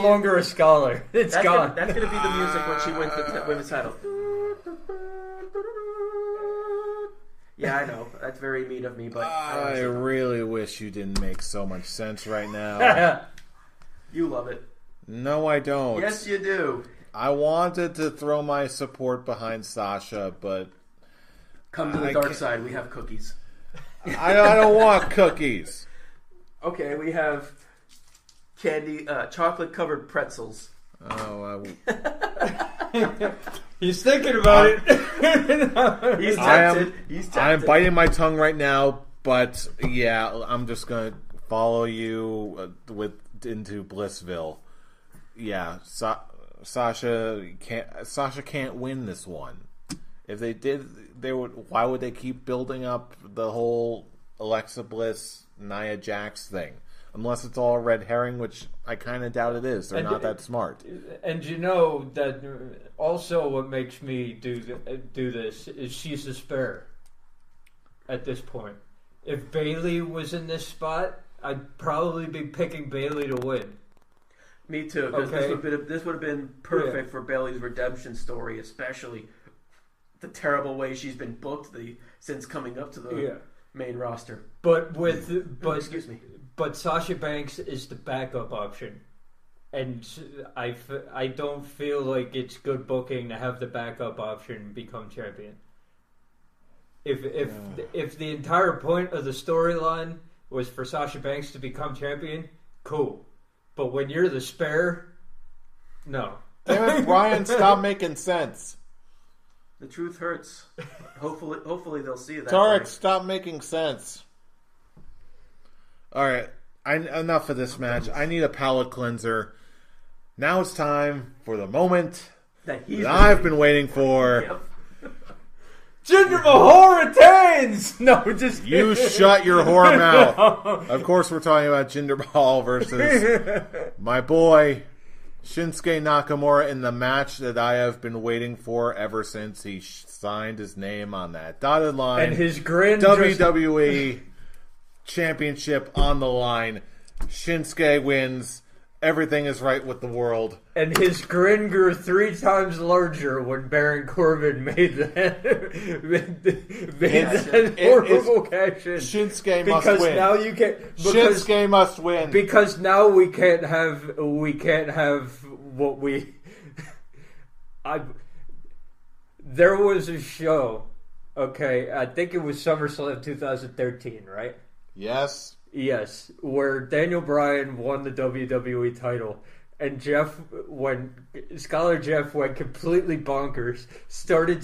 no longer a scholar. It's gone. That's gonna be the music when she wins the women's title. Yeah, I know. That's very mean of me, but I really wish you didn't make so much sense right now. You love it. No, I don't. Yes, you do. I wanted to throw my support behind Sasha, but come to the dark side. We have cookies. I don't want cookies. Okay, we have candy, chocolate-covered pretzels. Oh, he's thinking about it. He's tempted. I am biting my tongue right now, but yeah, I'm just gonna follow you into Blissville. Yeah, Sasha can't win this one. If they did, they would. Why would they keep building up the whole Alexa Bliss, Nia Jax thing? Unless it's all a red herring, which I kind of doubt it is. They're not that smart. And you know that also what makes me do this is she's a spare at this point. If Bayley was in this spot, I'd probably be picking Bayley to win. Me too, because this would have been perfect for Bayley's redemption story, especially the terrible way she's been booked since coming up to the main roster. But excuse me. But Sasha Banks is the backup option, and I don't feel like it's good booking to have the backup option become champion. If the entire point of the storyline was for Sasha Banks to become champion, cool. But when you're the spare, no. Damn it, Brian, stop making sense. The truth hurts. Hopefully they'll see that. Tarek, stop making sense. All right, enough of this match. I need a palate cleanser. Now it's time for the moment that I've been waiting for. Yep. Jinder Mahal retains! No, just you shut your whore mouth. Of course, we're talking about Jinder Mahal versus my boy Shinsuke Nakamura in the match that I have been waiting for ever since he signed his name on that dotted line. And his grin. WWE Championship on the line. Shinsuke wins. Everything is right with the world. And his grin grew 3 times larger when Baron Corbin made that horrible cash in. Shinsuke must win. Because now you can't. Shinsuke must win. Because now we can't have what we. There was a show. Okay, I think it was SummerSlam 2013, right? Yes. Yes, where Daniel Bryan won the WWE title, and Scholar Jeff went completely bonkers, started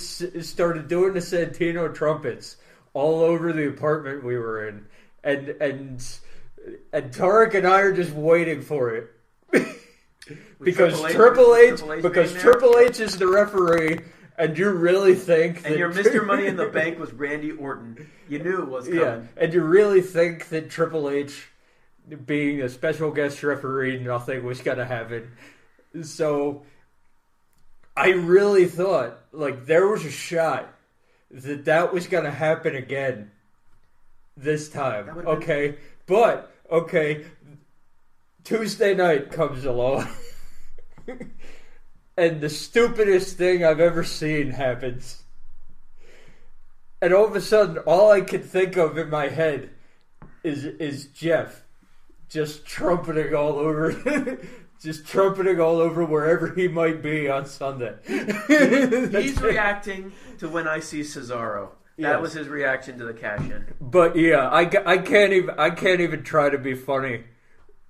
doing the Santino trumpets all over the apartment we were in, and Tarek and I are just waiting for it because Triple H is the referee. And you really think that... And your Mr. Money in the Bank was Randy Orton. You knew it was coming. Yeah, and you really think that Triple H, being a special guest referee, nothing was going to happen. So, I really thought, like, there was a shot that was going to happen again this time. Okay, but, Tuesday night comes along. And the stupidest thing I've ever seen happens. And all of a sudden, all I can think of in my head is Jeff just trumpeting all over wherever he might be on Sunday. He's reacting to when I see Cesaro. That was his reaction to the cash-in. But yeah, I can't even try to be funny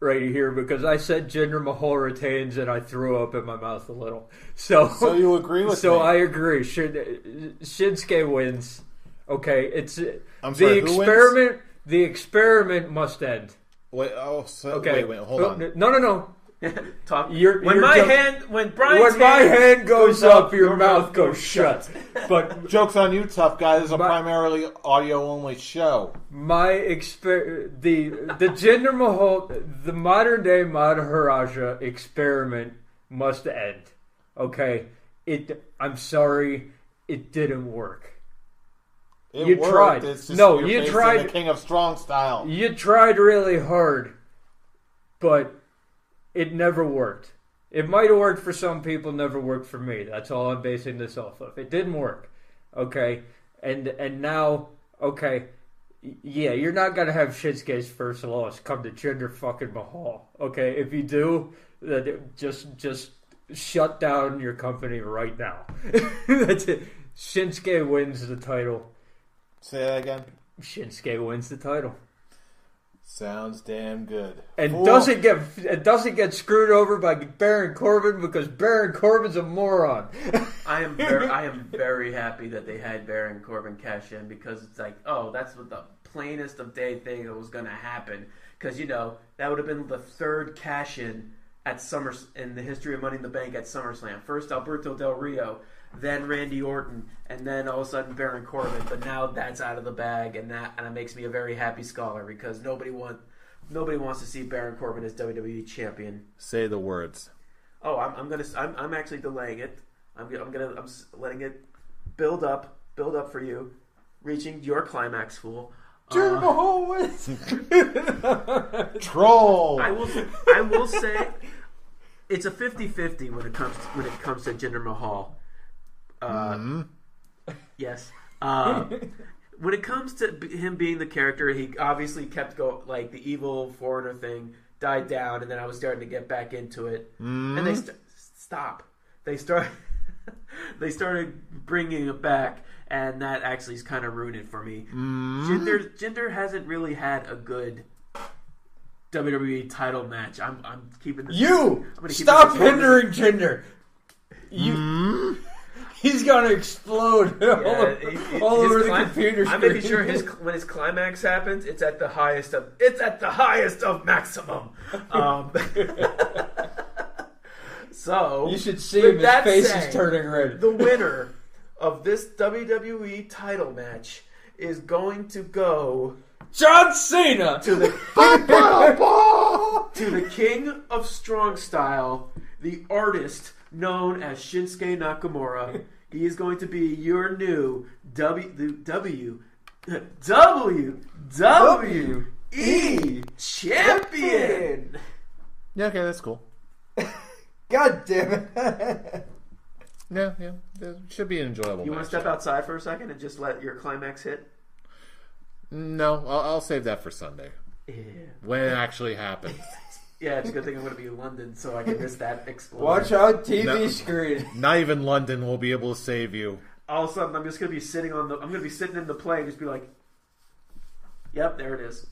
right here because I said Jinder Mahal retains and I threw up in my mouth a little. So you agree with me? So I agree. Shinsuke wins. Okay, it's I'm sorry, experiment. The experiment must end. Wait, wait, hold on. No. When Brian's hand goes up, your mouth goes shut. But joke's on you, tough guy. This is a primarily audio-only show. The Jinder Mahal, the modern day Maharaja experiment must end. Okay, I'm sorry, it didn't work. You tried. You tried. The King of Strong Style. You tried really hard, but it never worked. It might have worked for some people, never worked for me. That's all I'm basing this off of. It didn't work. Okay? And now, okay, yeah, you're not going to have Shinsuke's first loss come to Jinder fucking Mahal. Okay? If you do, just shut down your company right now. That's it. Shinsuke wins the title. Say that again. Shinsuke wins the title. Sounds damn good. And doesn't get screwed over by Baron Corbin because Baron Corbin's a moron. I am very happy that they had Baron Corbin cash in because it's like, oh, that's what the plainest of day thing that was going to happen. Because, that would have been the third cash in at in the history of Money in the Bank at SummerSlam. First Alberto Del Rio, then Randy Orton, and then all of a sudden Baron Corbin. But now that's out of the bag, and it makes me a very happy scholar because nobody wants to see Baron Corbin as WWE champion. Say the words. Oh, I'm actually delaying it. I'm letting it build up for you, reaching your climax, fool. Troll. I will say it's a 50-50 when it comes to Jinder Mahal. Yes. When it comes to him being the character, he obviously kept like the evil foreigner thing died down, and then I was starting to get back into it. And they stop. They started bringing it back, and that actually is kind of ruined it for me. Jinder hasn't really had a good WWE title match. I'm keeping this. Stop hindering Jinder. He's gonna explode all over the computer screen. I'm making sure when his climax happens, it's at the highest of maximum. So you should see him. His face is turning red. The winner of this WWE title match is going to go John Cena to the King of Strong Style, the artist known as Shinsuke Nakamura. He is going to be your new WWE champion. Yeah, okay, that's cool. God damn it. Yeah, it should be an enjoyable match. You want to step outside for a second and just let your climax hit? No, I'll save that for Sunday. Yeah. When it actually happens. Yeah, it's a good thing I'm going to be in London so I can miss that explosion. Watch out, TV screen. Not even London will be able to save you. All of a sudden, I'm just going to be sitting in the plane and just be like, yep, there it is.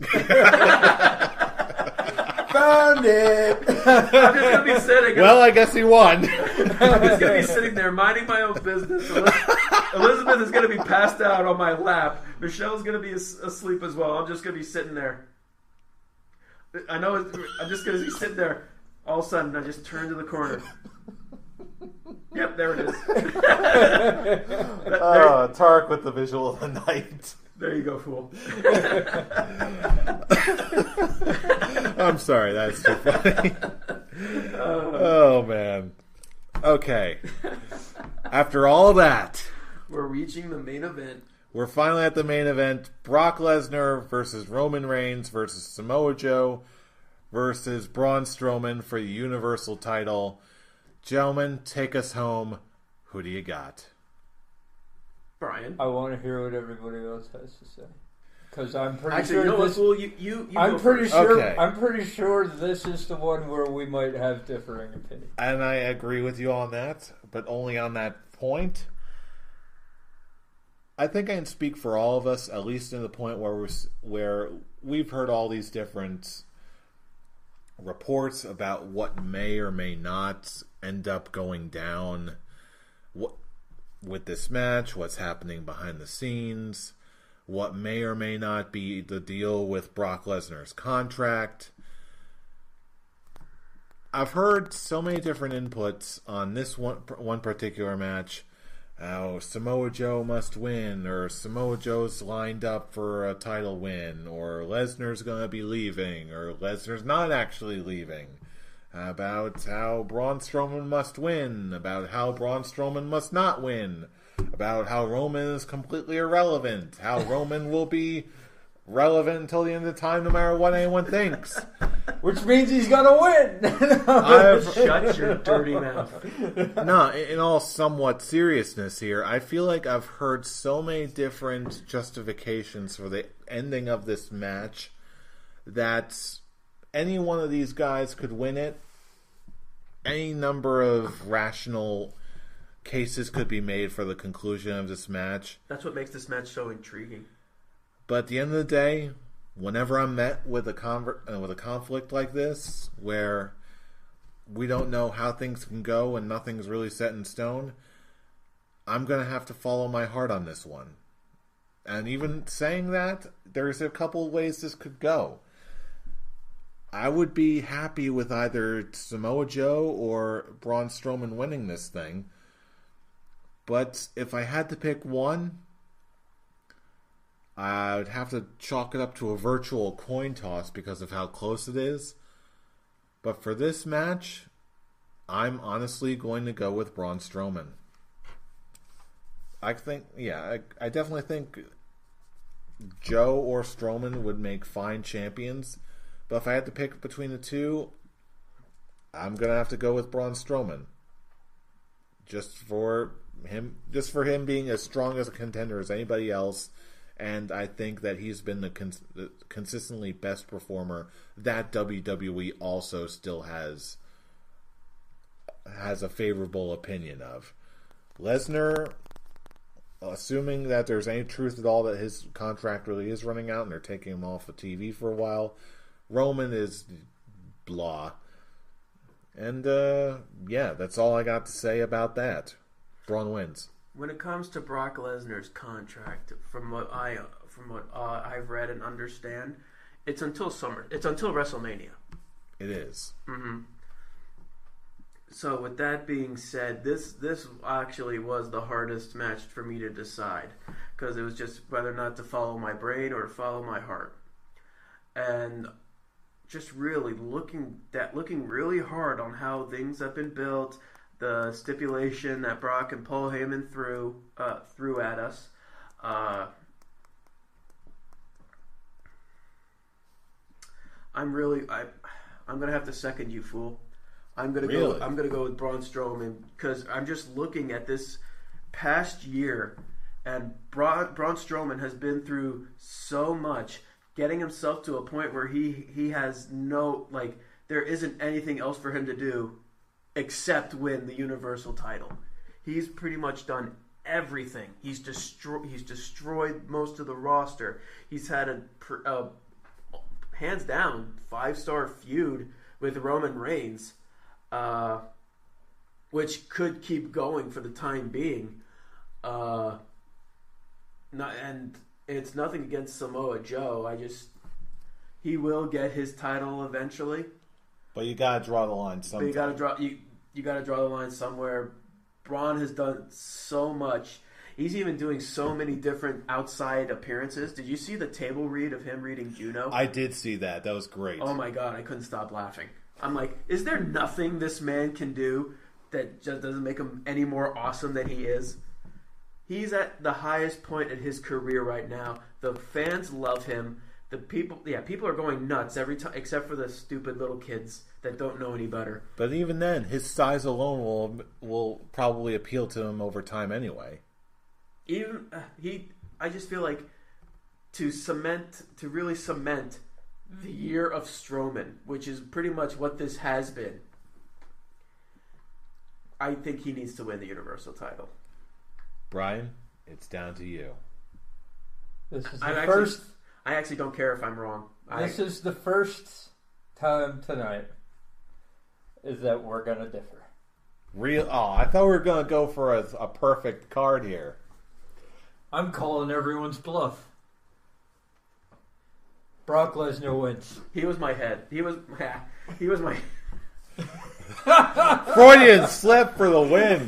Found it. I'm just going to be sitting. Well, I guess he won. I'm just going to be sitting there minding my own business. Elizabeth is going to be passed out on my lap. Michelle's going to be asleep as well. I'm just going to be sitting there. I'm just going to be sitting there. All of a sudden, I just turn to the corner. Yep, there it is. Tarek with the visual of the night. There you go, fool. I'm sorry, that's too funny. Oh, man. Okay. After all that, we're reaching the main event. We're finally at the main event. Brock Lesnar versus Roman Reigns versus Samoa Joe versus Braun Strowman for the Universal title. Gentlemen, take us home. Who do you got? Brian. I want to hear what everybody else has to say. Because I'm pretty Actually, sure I'm pretty sure this is the one where we might have differing opinions. And I agree with you on that, but only on that point. I think I can speak for all of us, at least to the point where we've heard all these different reports about what may or may not end up going down with this match, what's happening behind the scenes, what may or may not be the deal with Brock Lesnar's contract. I've heard so many different inputs on this one particular match. How Samoa Joe must win, or Samoa Joe's lined up for a title win, or Lesnar's going to be leaving, or Lesnar's not actually leaving. About how Braun Strowman must win, about how Braun Strowman must not win, about how Roman is completely irrelevant, how Roman will be relevant until the end of the time, no matter what anyone thinks. Which means he's gonna win. Shut your dirty mouth. No, in all somewhat seriousness here, I feel like I've heard so many different justifications for the ending of this match that any one of these guys could win it. Any number of rational cases could be made for the conclusion of this match. That's what makes this match so intriguing. But at the end of the day, whenever I'm met with a conflict like this, where we don't know how things can go and nothing's really set in stone, I'm going to have to follow my heart on this one. And even saying that, there's a couple ways this could go. I would be happy with either Samoa Joe or Braun Strowman winning this thing. But if I had to pick one, I would have to chalk it up to a virtual coin toss because of how close it is. But for this match, I'm honestly going to go with Braun Strowman. I definitely think Joe or Strowman would make fine champions. But if I had to pick between the two, I'm going to have to go with Braun Strowman. Just for him being as strong as a contender as anybody else. And I think that he's been the consistently best performer that WWE also still has a favorable opinion of. Lesnar, assuming that there's any truth at all that his contract really is running out and they're taking him off of TV for a while. Roman is blah. And that's all I got to say about that. Braun wins. When it comes to Brock Lesnar's contract, from what I've read and understand, it's until WrestleMania. It is. Mm-hmm. So with that being said, this actually was the hardest match for me to decide because it was just whether or not to follow my brain or to follow my heart, and just really looking really hard on how things have been built. The stipulation that Brock and Paul Heyman threw at us. I'm gonna have to second you, fool. I'm gonna go with Braun Strowman because I'm just looking at this past year, and Braun Strowman has been through so much, getting himself to a point where he has there isn't anything else for him to do except win the Universal title. He's pretty much done everything. He's destroyed most of the roster. He's had a hands down 5-star feud with Roman Reigns, which could keep going for the time being. And it's nothing against Samoa Joe. He will get his title eventually. But you gotta draw the line somewhere. You gotta draw the line somewhere. Braun has done so much. He's even doing so many different outside appearances. Did you see the table read of him reading Juno? I did see that. That was great. Oh my god, I couldn't stop laughing. I'm like, is there nothing this man can do that just doesn't make him any more awesome than he is? He's at the highest point in his career right now. The fans love him. People are going nuts every time, except for the stupid little kids that don't know any better. But even then, his size alone will probably appeal to him over time anyway. I just feel like to really cement the year of Strowman, which is pretty much what this has been. I think he needs to win the Universal title. Brian, it's down to you. This is the first. I actually don't care if I'm wrong. This is the first time tonight is that we're gonna differ. I thought we were gonna go for a perfect card here. I'm calling everyone's bluff. Brock Lesnar wins. He was my head. He was my Freudian slip for the win.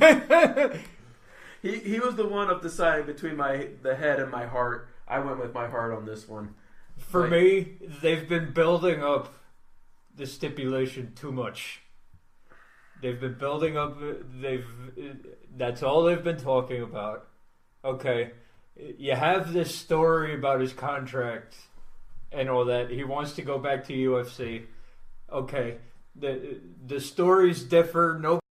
He was the one of deciding between the head and my heart. I went with my heart on this one. For me, they've been building up the stipulation too much. They've been building up. That's all they've been talking about. Okay, you have this story about his contract and all that. He wants to go back to UFC. Okay, the stories differ. No